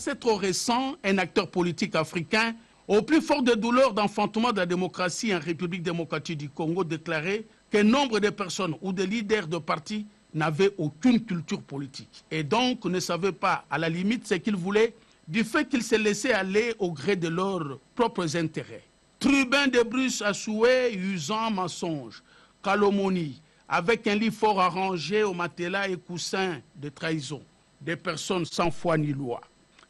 C'est trop récent, un acteur politique africain, au plus fort des douleurs d'enfantement de la démocratie en République démocratique du Congo, déclarait qu'un nombre de personnes ou de leaders de partis n'avaient aucune culture politique et donc ne savaient pas, à la limite, ce qu'ils voulaient du fait qu'ils se laissaient aller au gré de leurs propres intérêts. Tribun de Bruce à souhait, usant mensonges, calomnie, avec un lit fort arrangé au matelas et coussins de trahison, des personnes sans foi ni loi.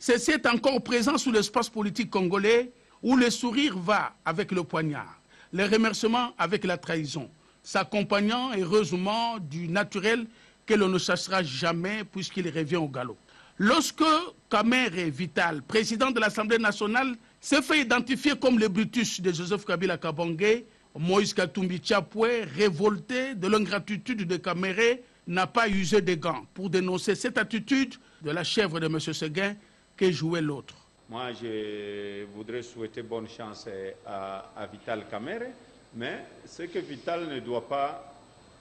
Ceci est encore présent sous l'espace politique congolais où le sourire va avec le poignard, le remerciement avec la trahison, s'accompagnant heureusement du naturel que l'on ne chassera jamais puisqu'il revient au galop. Lorsque Kamere Vital, président de l'Assemblée nationale, s'est fait identifier comme le Brutus de Joseph Kabila Kabange, Moïse Katumbi Chapwe, révolté de l'ingratitude de Kamere, n'a pas usé de gants pour dénoncer cette attitude de la chèvre de M. Séguin que jouait l'autre. Moi, je voudrais souhaiter bonne chance à Vital Kamere, mais ce que Vital ne doit pas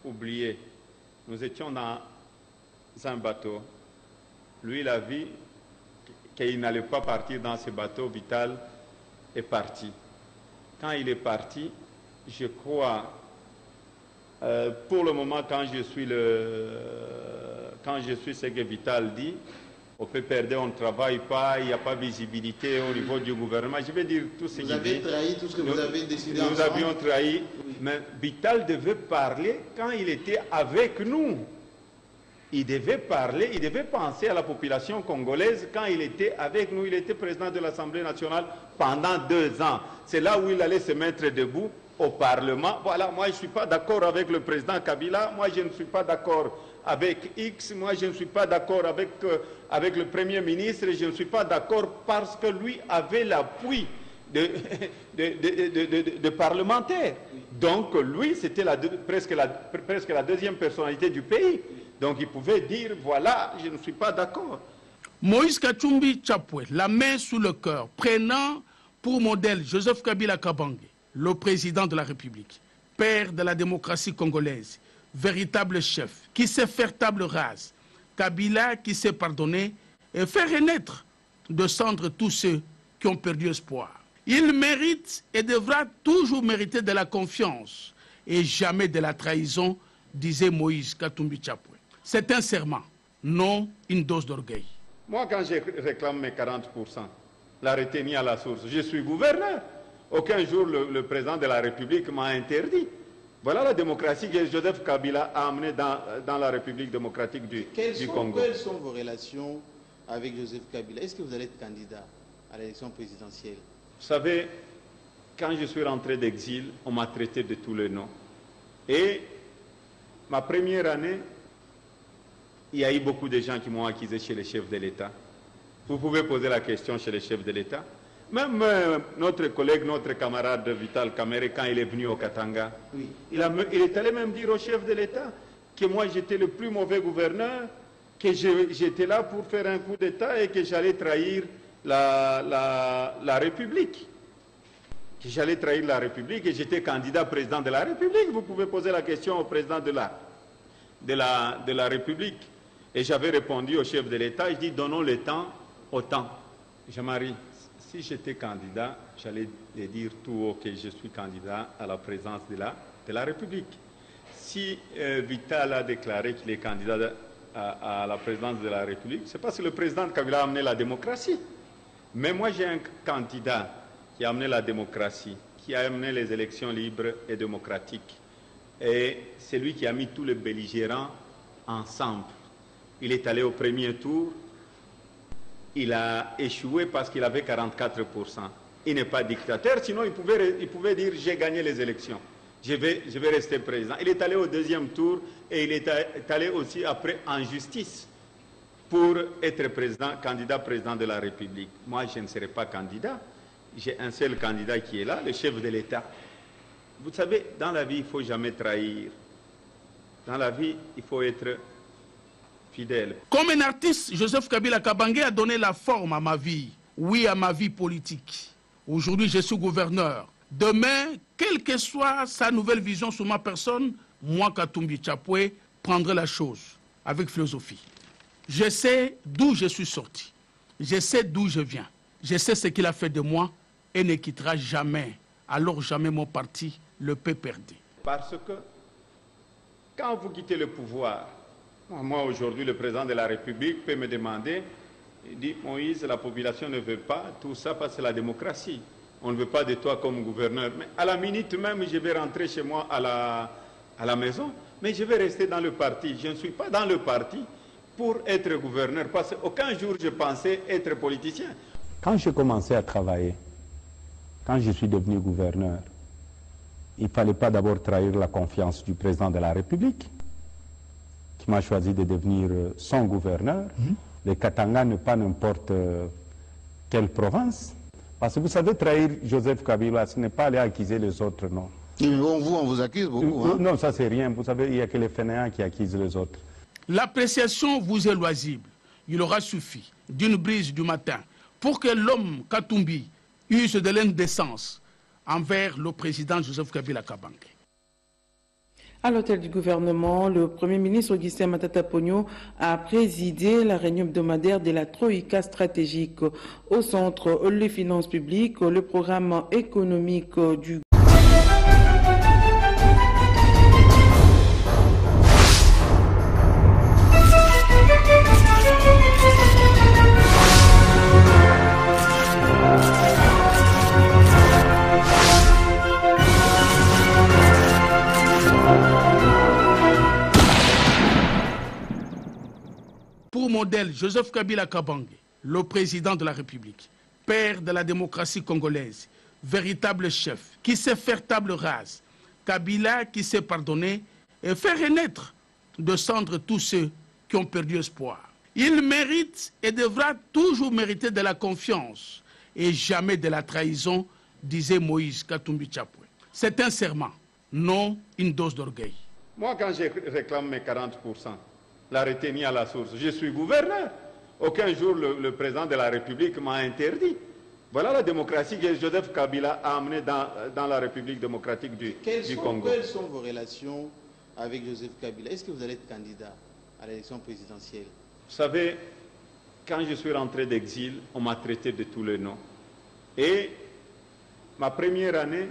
oublier, nous étions dans un bateau. Lui, il a vu qu'il n'allait pas partir dans ce bateau. Vital est parti. Quand il est parti, je crois, pour le moment, quand je suis ce que Vital dit, on peut perdre, on ne travaille pas, il n'y a pas de visibilité au niveau du gouvernement. Je vais dire tout ce qu'il dit. Vous avez trahi tout ce que vous avez décidé ensemble. Nous avions trahi, oui. Mais Vital devait parler quand il était avec nous. Il devait parler, il devait penser à la population congolaise quand il était avec nous. Il était président de l'Assemblée nationale pendant 2 ans. C'est là où il allait se mettre debout au Parlement. Voilà, moi je ne suis pas d'accord avec le président Kabila, moi je ne suis pas d'accord avec X, moi je ne suis pas d'accord avec le Premier ministre, je ne suis pas d'accord parce que lui avait l'appui de parlementaires. Donc lui, c'était presque la deuxième personnalité du pays. Donc il pouvait dire, voilà, je ne suis pas d'accord. Moïse Katumbi Chapwe, la main sous le cœur, prenant pour modèle Joseph Kabila Kabange, le président de la République, père de la démocratie congolaise, véritable chef, qui sait faire table rase, Kabila qui sait pardonner et faire renaître de cendres tous ceux qui ont perdu espoir. Il mérite et devra toujours mériter de la confiance et jamais de la trahison, disait Moïse Katumbi Chapwe. C'est un serment, non une dose d'orgueil. Moi, quand je réclame mes 40%, la retenue à la source, je suis gouverneur. Aucun jour, le président de la République m'a interdit. Voilà la démocratie que Joseph Kabila a amenée dans la République démocratique du Congo. Quelles sont vos relations avec Joseph Kabila? Est-ce que vous allez être candidat à l'élection présidentielle? Vous savez, quand je suis rentré d'exil, on m'a traité de tous les noms. Et ma première année, il y a eu beaucoup de gens qui m'ont accusé chez les chefs de l'État. Vous pouvez poser la question chez les chefs de l'État. Même notre collègue, notre camarade Vital Kamere, quand il est venu au Katanga, oui. il est allé même dire au chef de l'État que moi j'étais le plus mauvais gouverneur, que j'étais là pour faire un coup d'État et que j'allais trahir la République. Que j'allais trahir la République et j'étais candidat président de la République. Vous pouvez poser la question au président de la République. Et j'avais répondu au chef de l'État, je dis donnons le temps au temps. Jean-Marie, si j'étais candidat, j'allais dire tout haut que je suis candidat à la présidence de la République. Si Vital a déclaré qu'il est candidat à la présidence de la République, c'est parce que le président Kabila a amené la démocratie. Mais moi, j'ai un candidat qui a amené la démocratie, qui a amené les élections libres et démocratiques. Et c'est lui qui a mis tous les belligérants ensemble. Il est allé au premier tour. Il a échoué parce qu'il avait 44%. Il n'est pas dictateur, sinon il pouvait dire j'ai gagné les élections. Je vais rester président. Il est allé au deuxième tour et il est allé aussi après en justice pour être candidat président de la République. Moi, je ne serai pas candidat. J'ai un seul candidat qui est là, le chef de l'État. Vous savez, dans la vie, il ne faut jamais trahir. Dans la vie, il faut être fidèle. Comme un artiste, Joseph Kabila Kabange a donné la forme à ma vie. Oui, à ma vie politique. Aujourd'hui, je suis gouverneur. Demain, quelle que soit sa nouvelle vision sur ma personne, moi, Katumbi Chapwe, prendrai la chose avec philosophie. Je sais d'où je suis sorti. Je sais d'où je viens. Je sais ce qu'il a fait de moi et ne quittera jamais, alors jamais mon parti, le PPRD. Parce que quand vous quittez le pouvoir, moi aujourd'hui le président de la République peut me demander, il dit Moïse, la population ne veut pas tout ça parce que c'est la démocratie. On ne veut pas de toi comme gouverneur. Mais à la minute même, je vais rentrer chez moi à la maison, mais je vais rester dans le parti. Je ne suis pas dans le parti pour être gouverneur, parce qu'aucun jour je pensais être politicien. Quand j'ai commencé à travailler, quand je suis devenu gouverneur, il ne fallait pas d'abord trahir la confiance du président de la République, qui m'a choisi de devenir son gouverneur. Le Katanga n'est pas n'importe quelle province. Parce que vous savez, trahir Joseph Kabila, ce n'est pas aller accuser les autres, non. Et bon, vous, on vous accuse beaucoup. Hein? Non, ça c'est rien. Vous savez, il n'y a que les fainéants qui accusent les autres. L'appréciation vous est loisible. Il aura suffi d'une brise du matin pour que l'homme Katumbi use de l'indécence envers le président Joseph Kabila Kabange. À l'hôtel du gouvernement, le Premier ministre Augustin Matata Ponyo a présidé la réunion hebdomadaire de la Troïka stratégique. Au centre, les finances publiques, le programme économique du Pour modèle, Joseph Kabila Kabange, le président de la République, père de la démocratie congolaise, véritable chef, qui sait faire table rase, Kabila qui sait pardonner et faire renaître de cendres tous ceux qui ont perdu espoir. Il mérite et devra toujours mériter de la confiance et jamais de la trahison, disait Moïse Katumbi Chapwe. C'est un serment, non une dose d'orgueil. Moi, quand je réclame mes 40%, la retenue à la source, je suis gouverneur. Aucun jour le président de la République m'a interdit. Voilà la démocratie que Joseph Kabila a amenée dans la République démocratique du Congo. Quelles sont vos relations avec Joseph Kabila? Est-ce que vous allez être candidat à l'élection présidentielle? Vous savez, quand je suis rentré d'exil, on m'a traité de tous les noms. Et ma première année,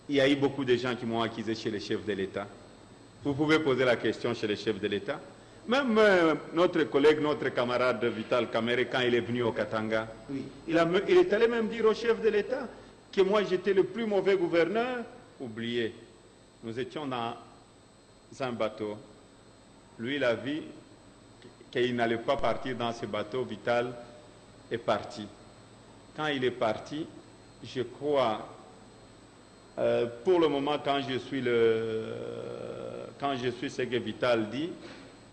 il y a eu beaucoup de gens qui m'ont accusé chez les chefs de l'État. Vous pouvez poser la question chez les chefs de l'État. Même notre collègue, notre camarade Vital Kamerhe, quand il est venu au Katanga, oui, il est allé même dire au chef de l'État que moi j'étais le plus mauvais gouverneur. Oubliez, nous étions dans un bateau. Lui, il a vu qu'il n'allait pas partir dans ce bateau. Vital est parti. Quand il est parti, je crois, pour le moment, quand je suis ce que Vital dit,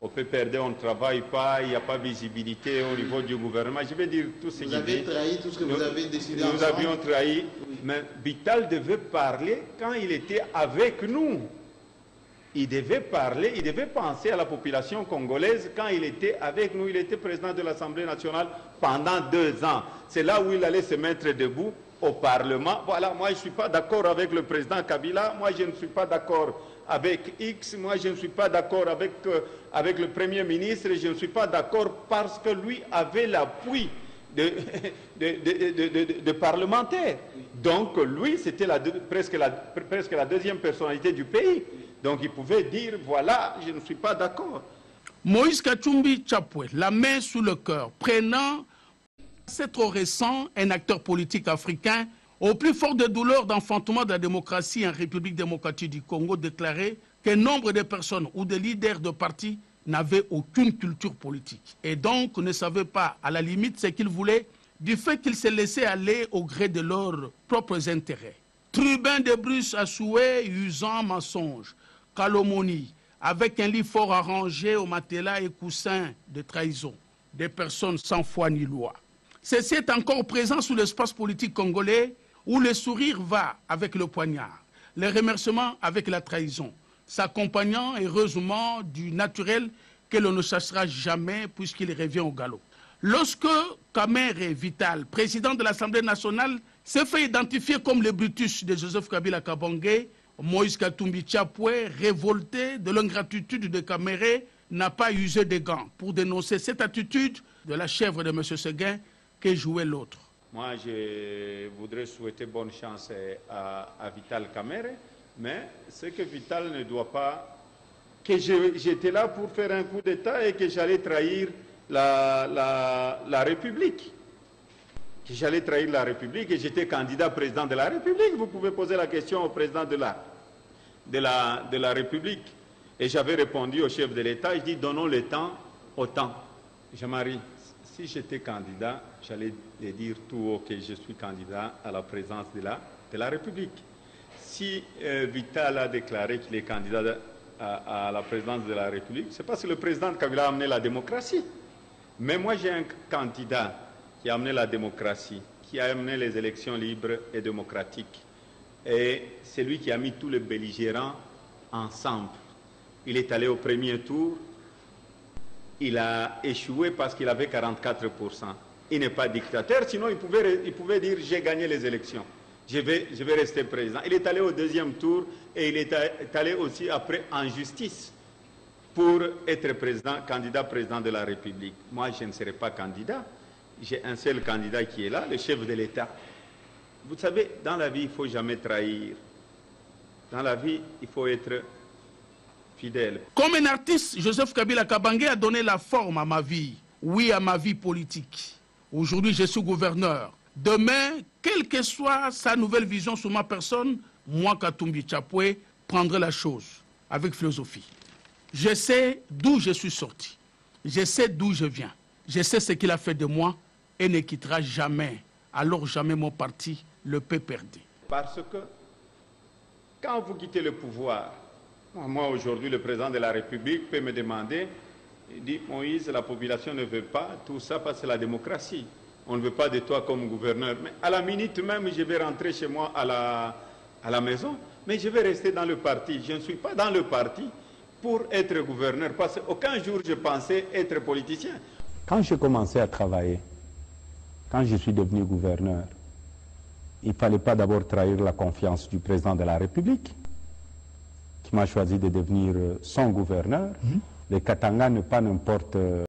au PPRD, on ne travaille pas, il n'y a pas de visibilité au niveau du gouvernement. Je vais dire tout ce qu'il dit. Vous avez trahi tout ce que vous avez décidé ensemble. Nous avions trahi, oui. Mais Vital devait parler quand il était avec nous. Il devait parler, il devait penser à la population congolaise quand il était avec nous. Il était président de l'Assemblée nationale pendant 2 ans. C'est là où il allait se mettre debout au Parlement. Voilà, moi je ne suis pas d'accord avec le président Kabila, moi je ne suis pas d'accord avec X, moi je ne suis pas d'accord avec le Premier ministre, je ne suis pas d'accord parce que lui avait l'appui de parlementaires. Donc lui, c'était presque la deuxième personnalité du pays. Donc il pouvait dire, voilà, je ne suis pas d'accord. Moïse Katumbi Chapwe, la main sous le cœur, prenant, c'est trop récent, un acteur politique africain, au plus fort des douleurs d'enfantement de la démocratie en République démocratique du Congo, déclaré que nombre de personnes ou de leaders de partis n'avaient aucune culture politique et donc ne savaient pas, à la limite, ce qu'ils voulaient du fait qu'ils se laissaient aller au gré de leurs propres intérêts. Tribun de Bruce à souhait, usant mensonges, calomnie, avec un lit fort arrangé au matelas et coussins de trahison, des personnes sans foi ni loi. Ceci est encore présent sous l'espace politique congolais où le sourire va avec le poignard, le remerciement avec la trahison, s'accompagnant heureusement du naturel que l'on ne chassera jamais puisqu'il revient au galop. Lorsque Kamerhe Vital, président de l'Assemblée nationale, s'est fait identifier comme le Brutus de Joseph Kabila Kabange, Moïse Katumbi Chapwe, révolté de l'ingratitude de Kamerhe, n'a pas usé de gants pour dénoncer cette attitude de la chèvre de M. Séguin que jouait l'autre. Moi, je voudrais souhaiter bonne chance à Vital Kamerhe, mais ce que Vital ne doit pas... que j'étais là pour faire un coup d'État et que j'allais trahir la République. Que j'allais trahir la République et j'étais candidat président de la République. Vous pouvez poser la question au président de la République. Et j'avais répondu au chef de l'État, je dis donnons le temps au temps. Jean-Marie, si j'étais candidat, j'allais dire tout haut que je suis candidat à la présidence de la République. Si Vital a déclaré qu'il est candidat à la présidence de la République, c'est parce que le président Kabila a amené la démocratie. Mais moi, j'ai un candidat qui a amené la démocratie, qui a amené les élections libres et démocratiques. Et c'est lui qui a mis tous les belligérants ensemble. Il est allé au premier tour, il a échoué parce qu'il avait 44%. Il n'est pas dictateur, sinon il pouvait dire j'ai gagné les élections, je vais rester président. Il est allé au deuxième tour et il est allé aussi après en justice pour être candidat président de la République. Moi, je ne serai pas candidat. J'ai un seul candidat qui est là, le chef de l'État. Vous savez, dans la vie, il ne faut jamais trahir. Dans la vie, il faut être fidèle. Comme un artiste, Joseph Kabila Kabange a donné la forme à ma vie. Oui, à ma vie politique. Aujourd'hui, je suis gouverneur. Demain, quelle que soit sa nouvelle vision sur ma personne, moi, Katumbi Tchapoué, prendrai la chose avec philosophie. Je sais d'où je suis sorti. Je sais d'où je viens. Je sais ce qu'il a fait de moi et ne quittera jamais, alors jamais mon parti, le PPRD. Parce que quand vous quittez le pouvoir, moi aujourd'hui le président de la République peut me demander, il dit Moïse, la population ne veut pas tout ça parce que c'est la démocratie. On ne veut pas de toi comme gouverneur. Mais à la minute même, je vais rentrer chez moi à la maison, mais je vais rester dans le parti. Je ne suis pas dans le parti pour être gouverneur, parce qu'aucun jour je pensais être politicien. Quand j'ai commencé à travailler, quand je suis devenu gouverneur, il ne fallait pas d'abord trahir la confiance du président de la République, qui m'a choisi de devenir son gouverneur. Les Katanga n'est pas n'importe